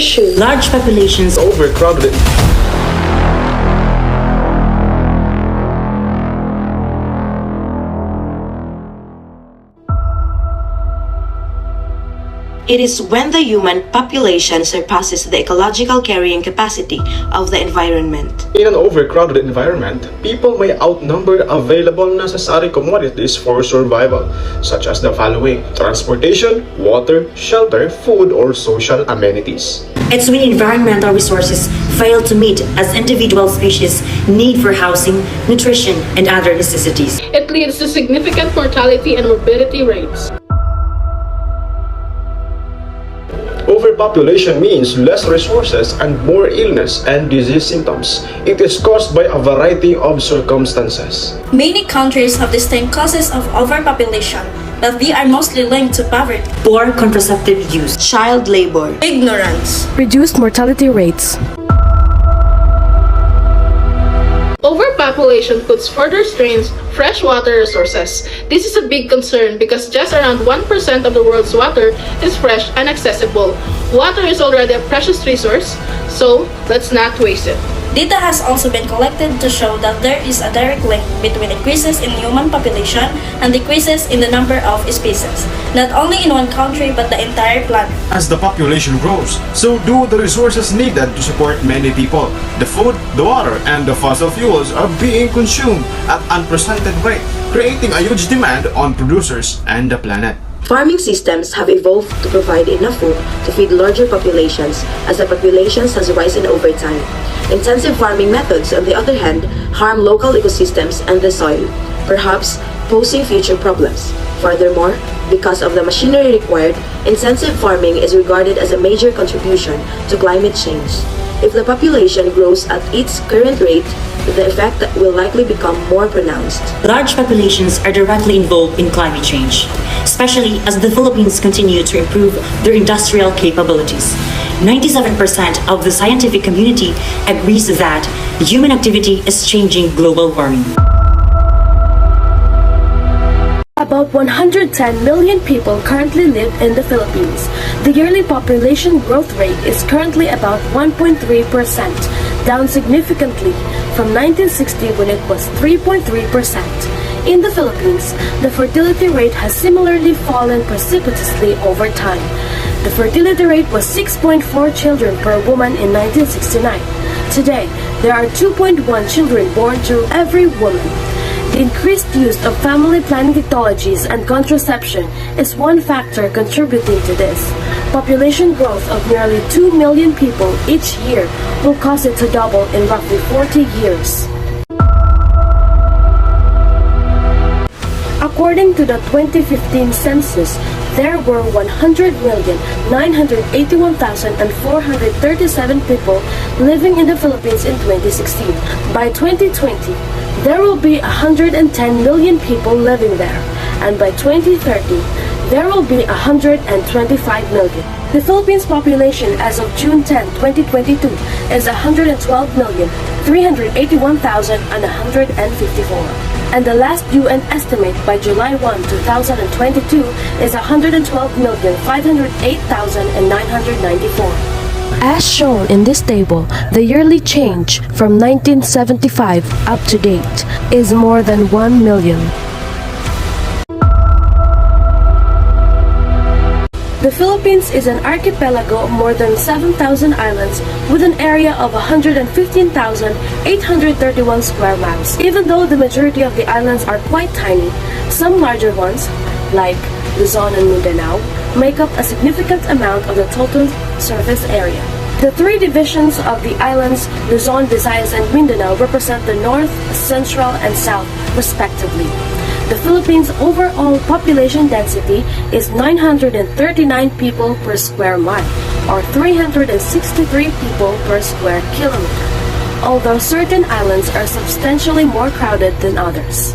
Overpopulation. Large populations. Overcrowded. It is when the human population surpasses the ecological carrying capacity of the environment. In an overcrowded environment, people may outnumber available necessary commodities for survival, such as the following: transportation, water, shelter, food, or social amenities. It's when environmental resources fail to meet as individual species need for housing, nutrition, and other necessities. It leads to significant mortality and morbidity rates. Overpopulation means less resources and more illness and disease symptoms. It is caused by a variety of circumstances. Many countries have distinct causes of overpopulation, but they are mostly linked to poverty, Poor contraceptive use, child labor, ignorance, reduced mortality rates. Overpopulation puts further strains on freshwater resources. This is a big concern because just around 1% of the world's water is fresh and accessible. Water is already a precious resource, so let's not waste it. Data has also been collected to show that there is a direct link between increases in human population and decreases in the number of species, not only in one country but the entire planet. As the population grows, so do the resources needed to support many people. The food, the water, and the fossil fuels are being consumed at unprecedented rate, creating a huge demand on producers and the planet. Farming systems have evolved to provide enough food to feed larger populations as the populations has risen over time. Intensive farming methods, on the other hand, harm local ecosystems and the soil, perhaps posing future problems. Furthermore, because of the machinery required, intensive farming is regarded as a major contribution to climate change. If the population grows at its current rate, the effect will likely become more pronounced. Large populations are directly involved in climate change, especially as the Philippines continue to improve their industrial capabilities. 97% of the scientific community agrees that human activity is changing global warming. About 110 million people currently live in the Philippines. The yearly population growth rate is currently about 1.3%, down significantly from 1960 when it was 3.3%. In the Philippines, the fertility rate has similarly fallen precipitously over time. The fertility rate was 6.4 children per woman in 1969. Today, there are 2.1 children born to every woman. The increased use of family planning technologies and contraception is one factor contributing to this. Population growth of nearly 2 million people each year will cause it to double in roughly 40 years. According to the 2015 census, there were 100,981,437 people living in the Philippines in 2016. By 2020, there will be 110 million people living there, and by 2030, there will be 125 million. The Philippines population as of June 10, 2022 is 112,381,154. And the last UN estimate by July 1, 2022 is 112,508,994. As shown in this table, the yearly change from 1975 up to date is more than 1 million. The Philippines is an archipelago of more than 7,000 islands with an area of 115,831 square miles. Even though the majority of the islands are quite tiny, some larger ones, like Luzon and Mindanao, make up a significant amount of the total surface area. The three divisions of the islands, Luzon, Visayas, and Mindanao, represent the north, central, and south, respectively. The Philippines' overall population density is 939 people per square mile, or 363 people per square kilometer, although certain islands are substantially more crowded than others.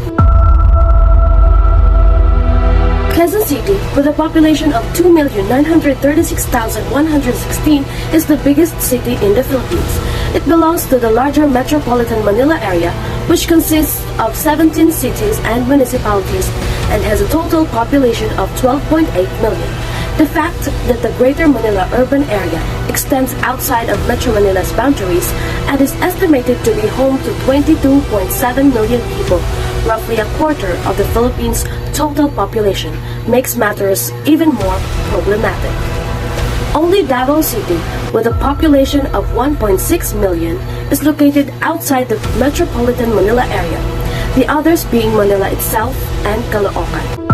Quezon City, with a population of 2,936,116, is the biggest city in the Philippines. It belongs to the larger metropolitan Manila area, which consists of 17 cities and municipalities and has a total population of 12.8 million. The fact that the Greater Manila urban area extends outside of Metro Manila's boundaries and is estimated to be home to 22.7 million people, roughly a quarter of the Philippines' total population, makes matters even more problematic. Only Davao City, with a population of 1.6 million, is located outside the metropolitan Manila area, the others being Manila itself and Caloocan.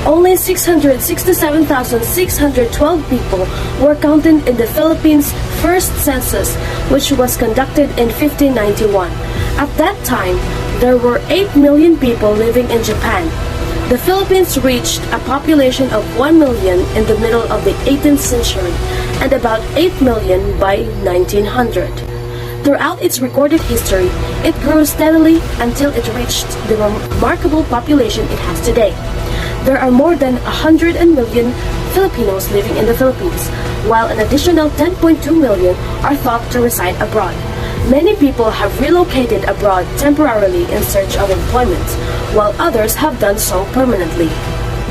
Only 667,612 people were counted in the Philippines' first census, which was conducted in 1591. At that time, there were 8 million people living in Japan. The Philippines reached a population of 1 million in the middle of the 18th century and about 8 million by 1900. Throughout its recorded history, it grew steadily until it reached the remarkable population it has today. There are more than 100 million Filipinos living in the Philippines, while an additional 10.2 million are thought to reside abroad. Many people have relocated abroad temporarily in search of employment, while others have done so permanently.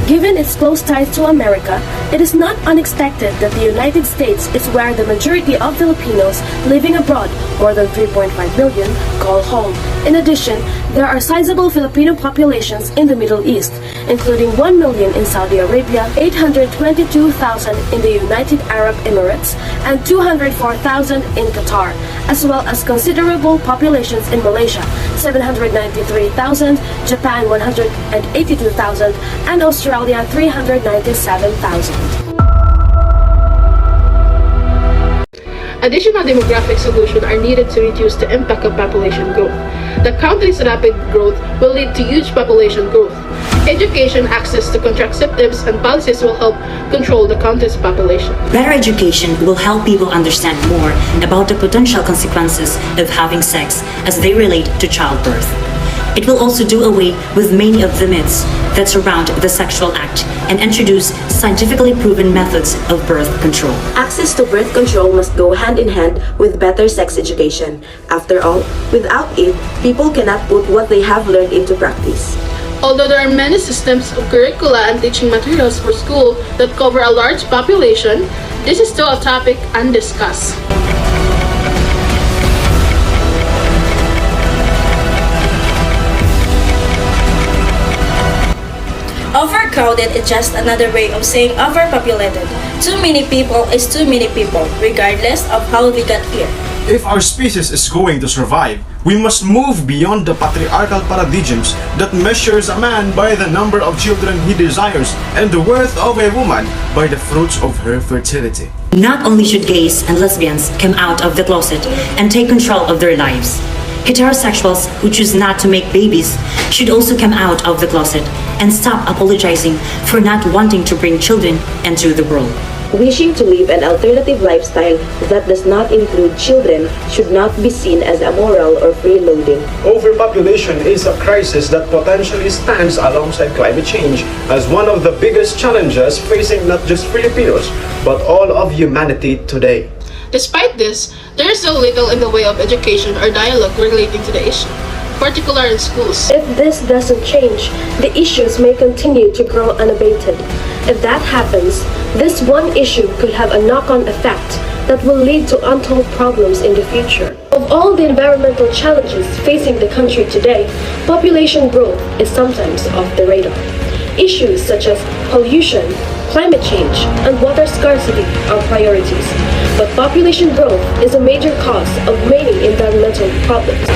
Given its close ties to America, it is not unexpected that the United States is where the majority of Filipinos living abroad, more than 3.5 million, call home. In addition, there are sizable Filipino populations in the Middle East, including 1 million in Saudi Arabia, 822,000 in the United Arab Emirates, and 204,000 in Qatar, as well as considerable populations in Malaysia, 793,000, Japan 182,000, and Australia 397,000. Additional demographic solutions are needed to reduce the impact of population growth. The country's rapid growth will lead to huge population growth. Education, access to contraceptives, and policies will help control the country's population. Better education will help people understand more about the potential consequences of having sex as they relate to childbirth. It will also do away with many of the myths that surround the sexual act and introduce scientifically proven methods of birth control. Access to birth control must go hand in hand with better sex education. After all, without it, people cannot put what they have learned into practice. Although there are many systems of curricula and teaching materials for school that cover a large population, this is still a topic undiscussed. Overcrowded is just another way of saying overpopulated. Too many people is too many people, regardless of how we got here. If our species is going to survive, we must move beyond the patriarchal paradigms that measures a man by the number of children he desires and the worth of a woman by the fruits of her fertility. Not only should gays and lesbians come out of the closet and take control of their lives, heterosexuals who choose not to make babies should also come out of the closet and stop apologizing for not wanting to bring children into the world. Wishing to live an alternative lifestyle that does not include children should not be seen as immoral or freeloading. Overpopulation is a crisis that potentially stands alongside climate change as one of the biggest challenges facing not just Filipinos, but all of humanity today. Despite this, there is so little in the way of education or dialogue relating to the issue, particularly in schools. If this doesn't change, the issues may continue to grow unabated. If that happens, this one issue could have a knock-on effect that will lead to untold problems in the future. Of all the environmental challenges facing the country today, population growth is sometimes off the radar. Issues such as pollution, climate change, and water scarcity are priorities, but population growth is a major cause of many environmental problems.